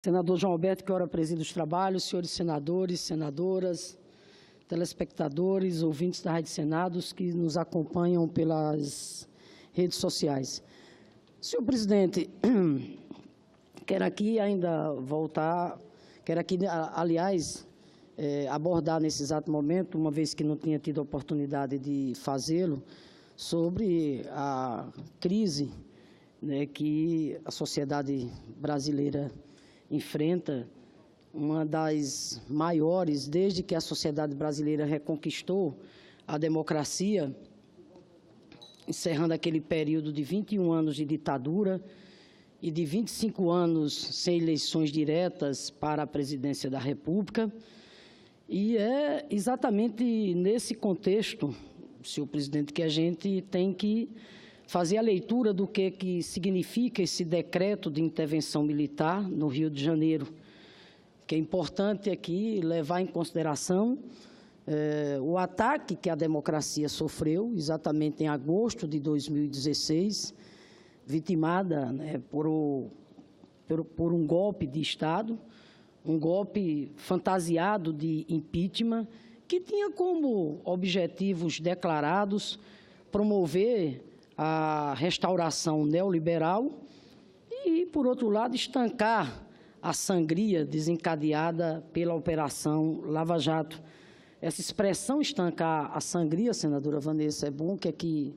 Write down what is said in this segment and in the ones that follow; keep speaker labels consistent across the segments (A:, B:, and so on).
A: Senador João Alberto, que ora preside os trabalhos, senhores senadores, senadoras, telespectadores, ouvintes da Rádio Senado, os que nos acompanham pelas redes sociais. Senhor presidente, quero aqui ainda voltar, aliás, abordar nesse exato momento, uma vez que não tinha tido a oportunidade de fazê-lo, sobre a crise, né, que a sociedade brasileira enfrenta, uma das maiores desde que a sociedade brasileira reconquistou a democracia, encerrando aquele período de 21 anos de ditadura e de 25 anos sem eleições diretas para a presidência da República. E é exatamente nesse contexto, senhor presidente, que a gente tem que fazer a leitura do que significa esse decreto de intervenção militar no Rio de Janeiro, que é importante aqui levar em consideração o ataque que a democracia sofreu, exatamente em agosto de 2016, vitimada, né, por um golpe de Estado, um golpe fantasiado de impeachment, que tinha como objetivos declarados promover a restauração neoliberal e, por outro lado, estancar a sangria desencadeada pela Operação Lava Jato. Essa expressão estancar a sangria, senadora Vanessa, é bom que aqui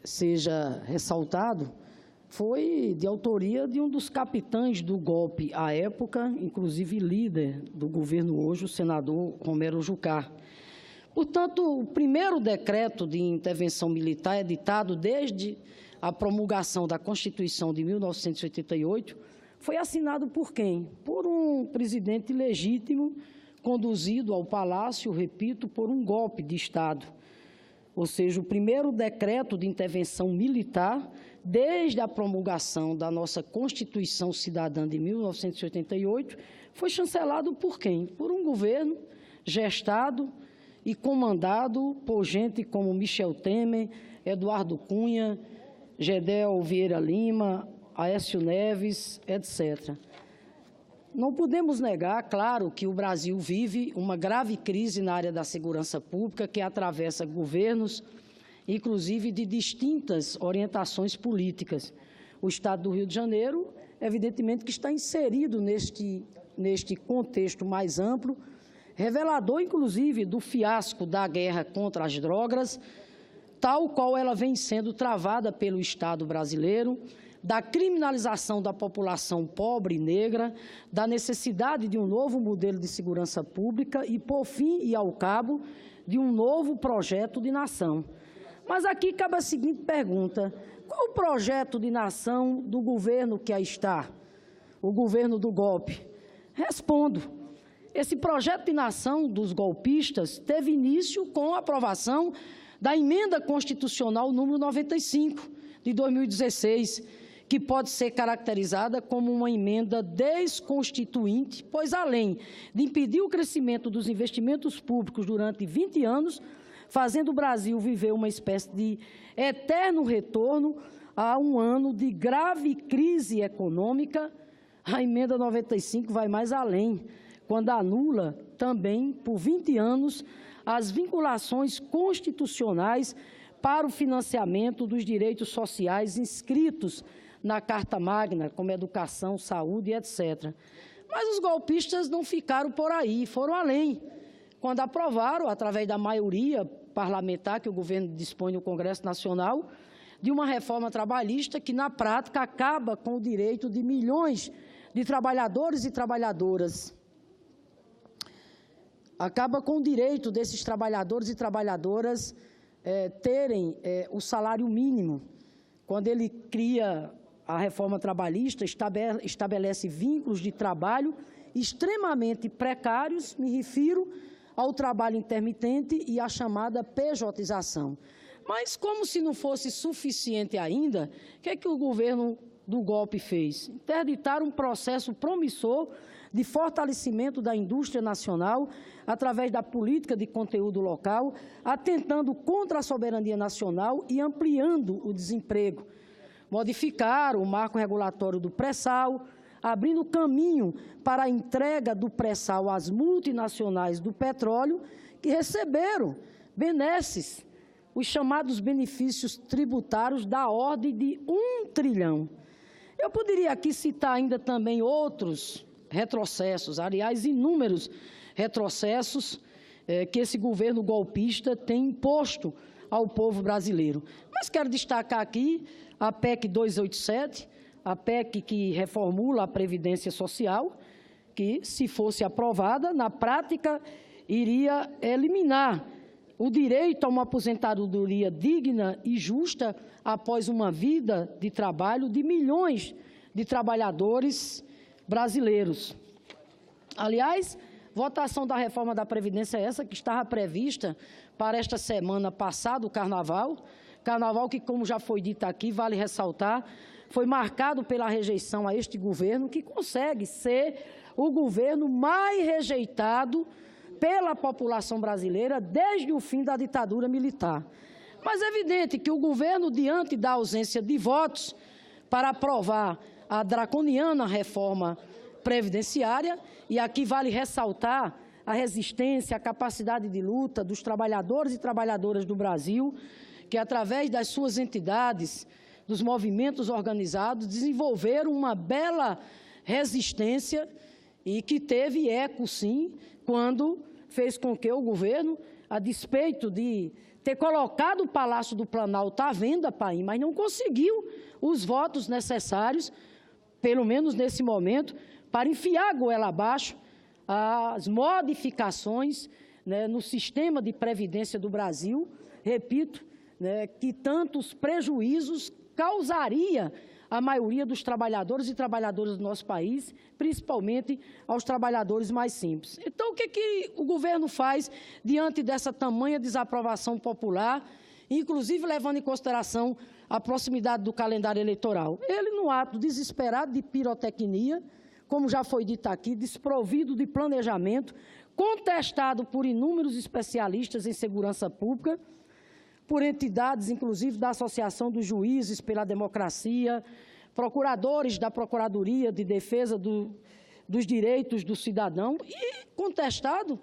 A: seja ressaltado, foi de autoria de um dos capitães do golpe à época, inclusive líder do governo hoje, o senador Romero Jucá. Portanto, o primeiro decreto de intervenção militar editado desde a promulgação da Constituição de 1988 foi assinado por quem? Por um presidente legítimo, conduzido ao Palácio, repito, por um golpe de Estado. Ou seja, o primeiro decreto de intervenção militar, desde a promulgação da nossa Constituição Cidadã de 1988, foi chancelado por quem? Por um governo gestado e comandado por gente como Michel Temer, Eduardo Cunha, Gedel Vieira Lima, Aécio Neves, etc. Não podemos negar, claro, que o Brasil vive uma grave crise na área da segurança pública que atravessa governos, inclusive de distintas orientações políticas. O Estado do Rio de Janeiro, evidentemente, que está inserido neste contexto mais amplo, revelador, inclusive, do fiasco da guerra contra as drogas, tal qual ela vem sendo travada pelo Estado brasileiro, da criminalização da população pobre e negra, da necessidade de um novo modelo de segurança pública e, por fim e ao cabo, de um novo projeto de nação. Mas aqui cabe a seguinte pergunta: qual o projeto de nação do governo que aí está? O governo do golpe? Respondo. Esse projeto de nação dos golpistas teve início com a aprovação da Emenda Constitucional número 95, de 2016, que pode ser caracterizada como uma emenda desconstituinte, pois, além de impedir o crescimento dos investimentos públicos durante 20 anos, fazendo o Brasil viver uma espécie de eterno retorno a um ano de grave crise econômica, a Emenda 95 vai mais além, quando anula também, por 20 anos, as vinculações constitucionais para o financiamento dos direitos sociais inscritos na Carta Magna, como educação, saúde, etc. Mas os golpistas não ficaram por aí, foram além, quando aprovaram, através da maioria parlamentar que o governo dispõe no Congresso Nacional, de uma reforma trabalhista que, na prática, acaba com o direito de milhões de trabalhadores e trabalhadoras. Acaba com o direito desses trabalhadores e trabalhadoras terem o salário mínimo. Quando ele cria a reforma trabalhista, estabelece vínculos de trabalho extremamente precários, me refiro ao trabalho intermitente e à chamada pejotização. Mas, como se não fosse suficiente ainda, o que é que o governo do golpe fez? Interditar um processo promissor de fortalecimento da indústria nacional através da política de conteúdo local, atentando contra a soberania nacional e ampliando o desemprego. Modificar o marco regulatório do pré-sal, abrindo caminho para a entrega do pré-sal às multinacionais do petróleo, que receberam benesses, os chamados benefícios tributários da ordem de 1 trilhão. Eu poderia aqui citar ainda também outros retrocessos, aliás, inúmeros retrocessos que esse governo golpista tem imposto ao povo brasileiro. Mas quero destacar aqui a PEC 287, a PEC que reformula a Previdência Social, que, se fosse aprovada, na prática, iria eliminar o direito a uma aposentadoria digna e justa após uma vida de trabalho de milhões de trabalhadores brasileiros. Aliás, votação da reforma da Previdência é essa que estava prevista para esta semana passada, o Carnaval, que, como já foi dito aqui, vale ressaltar, foi marcado pela rejeição a este governo, que consegue ser o governo mais rejeitado pela população brasileira desde o fim da ditadura militar. Mas é evidente que o governo, diante da ausência de votos para aprovar a draconiana reforma previdenciária, e aqui vale ressaltar a resistência, a capacidade de luta dos trabalhadores e trabalhadoras do Brasil, que, através das suas entidades, dos movimentos organizados, desenvolveram uma bela resistência e que teve eco, sim, quando fez com que o governo, a despeito de ter colocado o Palácio do Planalto à venda, mas não conseguiu os votos necessários, pelo menos nesse momento, para enfiar a goela abaixo as modificações, né, no sistema de previdência do Brasil, repito, né, que tantos prejuízos causaria à maioria dos trabalhadores e trabalhadoras do nosso país, principalmente aos trabalhadores mais simples. Então, o que o governo faz diante dessa tamanha desaprovação popular, inclusive levando em consideração a proximidade do calendário eleitoral? Ele, num ato desesperado de pirotecnia, como já foi dito aqui, desprovido de planejamento, contestado por inúmeros especialistas em segurança pública, por entidades, inclusive, da Associação dos Juízes pela Democracia, procuradores da Procuradoria de Defesa dos Direitos do Cidadão, e contestado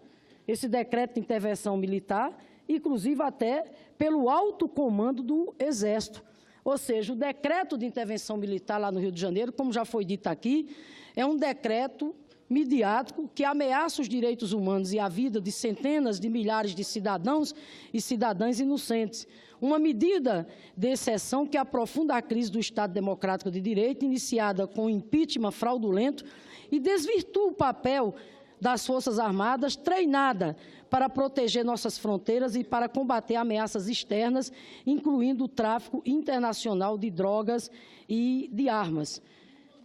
A: esse decreto de intervenção militar, inclusive até pelo alto comando do Exército. Ou seja, o decreto de intervenção militar lá no Rio de Janeiro, como já foi dito aqui, é um decreto midiático que ameaça os direitos humanos e a vida de centenas de milhares de cidadãos e cidadãs inocentes. Uma medida de exceção que aprofunda a crise do Estado Democrático de Direito, iniciada com o impeachment fraudulento, e desvirtua o papel das Forças Armadas, treinada para proteger nossas fronteiras e para combater ameaças externas, incluindo o tráfico internacional de drogas e de armas.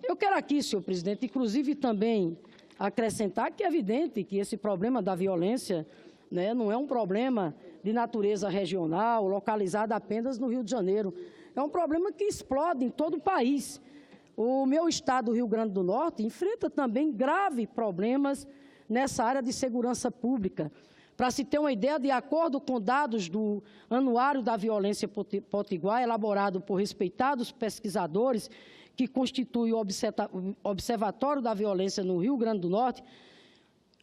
A: Eu quero aqui, senhor presidente, inclusive também acrescentar que é evidente que esse problema da violência, né, não é um problema de natureza regional, localizado apenas no Rio de Janeiro. É um problema que explode em todo o país. O meu estado, o Rio Grande do Norte, enfrenta também graves problemas nessa área de segurança pública. Para se ter uma ideia, de acordo com dados do Anuário da Violência Potiguar, elaborado por respeitados pesquisadores, que constitui o Observatório da Violência no Rio Grande do Norte,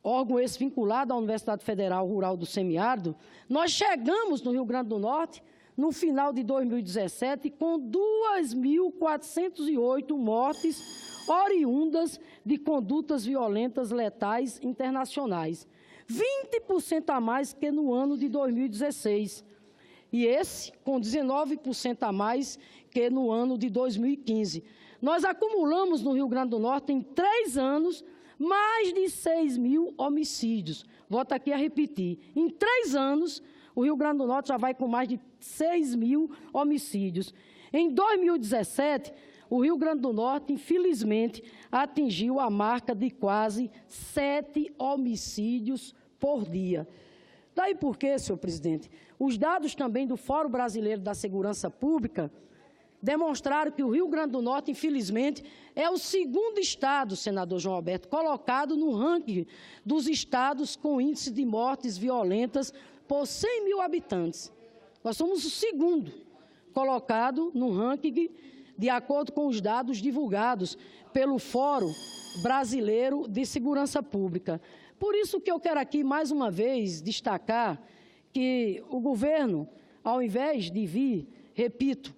A: órgão esse vinculado à Universidade Federal Rural do Semiárido, nós chegamos no Rio Grande do Norte, no final de 2017, com 2.408 mortes oriundas de condutas violentas letais internacionais, 20% a mais que no ano de 2016, e esse com 19% a mais que no ano de 2015. Nós acumulamos no Rio Grande do Norte, em 3 anos, mais de 6.000 homicídios. Volto aqui a repetir, em 3 anos, o Rio Grande do Norte já vai com mais de 6.000 homicídios. Em 2017, o Rio Grande do Norte, infelizmente, atingiu a marca de quase 7 homicídios por dia. Daí por quê, senhor presidente? Os dados também do Fórum Brasileiro da Segurança Pública demonstraram que o Rio Grande do Norte, infelizmente, é o 2º estado, senador João Alberto, colocado no ranking dos estados com índice de mortes violentas por 100.000 habitantes. Nós somos o 2º colocado no ranking de acordo com os dados divulgados pelo Fórum Brasileiro de Segurança Pública. Por isso que eu quero aqui, mais uma vez, destacar que o governo, ao invés de vir, repito,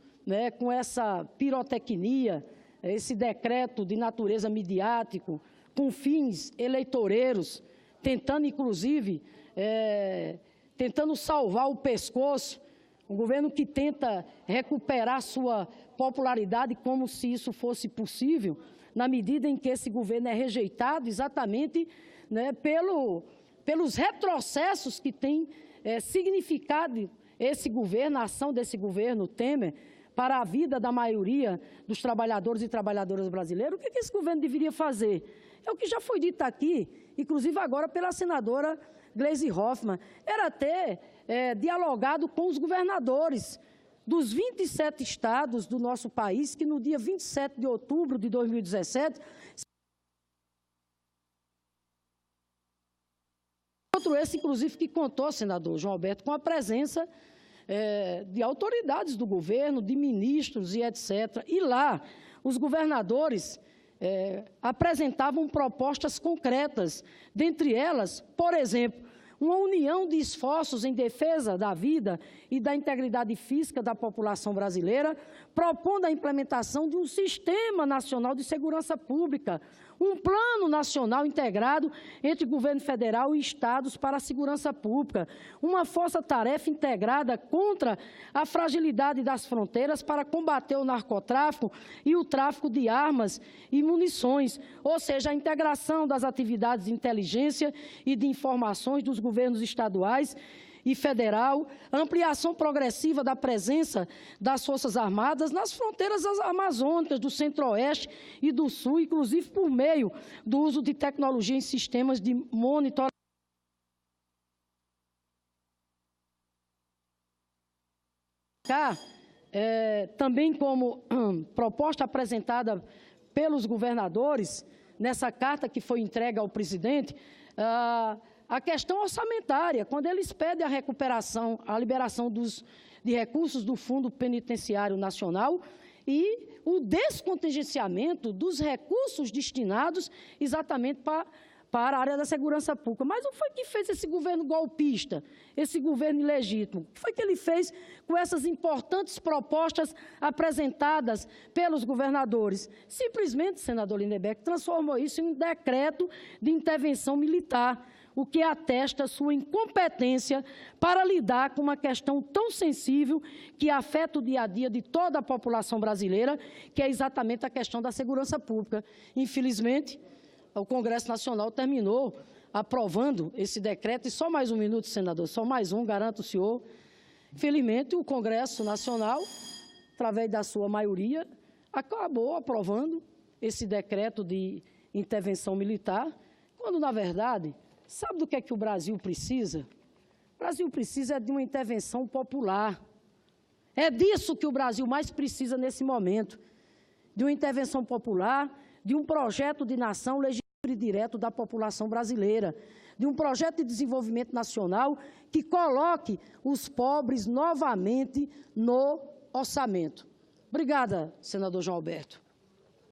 A: com essa pirotecnia, esse decreto de natureza midiático, com fins eleitoreiros, tentando, inclusive, tentando salvar o pescoço, um governo que tenta recuperar sua popularidade como se isso fosse possível, na medida em que esse governo é rejeitado exatamente pelos retrocessos que tem significado esse governo, a ação desse governo Temer, para a vida da maioria dos trabalhadores e trabalhadoras brasileiros. O que esse governo deveria fazer? É o que já foi dito aqui, inclusive agora pela senadora Gleisi Hoffmann, era ter dialogado com os governadores dos 27 estados do nosso país, que no dia 27 de outubro de 2017, outro esse, inclusive, que contou, senador João Alberto, com a presença de autoridades do governo, de ministros e etc. E lá, os governadores apresentavam propostas concretas, dentre elas, por exemplo, uma união de esforços em defesa da vida e da integridade física da população brasileira, propondo a implementação de um Sistema Nacional de Segurança Pública, um plano nacional integrado entre governo federal e estados para a segurança pública, uma força-tarefa integrada contra a fragilidade das fronteiras para combater o narcotráfico e o tráfico de armas e munições, ou seja, a integração das atividades de inteligência e de informações dos governos estaduais e federal, ampliação progressiva da presença das Forças Armadas nas fronteiras amazônicas do Centro-Oeste e do Sul, inclusive por meio do uso de tecnologia em sistemas de monitoramento. Também como proposta apresentada pelos governadores, nessa carta que foi entregue ao presidente, a questão orçamentária, quando eles pedem a recuperação, a liberação de recursos do Fundo Penitenciário Nacional e o descontingenciamento dos recursos destinados exatamente para a área da segurança pública. Mas o que foi que fez esse governo golpista, esse governo ilegítimo? O que foi que ele fez com essas importantes propostas apresentadas pelos governadores? Simplesmente, senador Lindenberg, transformou isso em um decreto de intervenção militar, o que atesta sua incompetência para lidar com uma questão tão sensível que afeta o dia a dia de toda a população brasileira, que é exatamente a questão da segurança pública. Infelizmente, o Congresso Nacional terminou aprovando esse decreto, e só mais um minuto, senador, só mais um, garanto o senhor. Infelizmente, o Congresso Nacional, através da sua maioria, acabou aprovando esse decreto de intervenção militar, quando, na verdade, sabe do que é que o Brasil precisa? O Brasil precisa de uma intervenção popular. É disso que o Brasil mais precisa nesse momento, de uma intervenção popular, de um projeto de nação legítimo e direto da população brasileira, de um projeto de desenvolvimento nacional que coloque os pobres novamente no orçamento. Obrigada, senador João Alberto.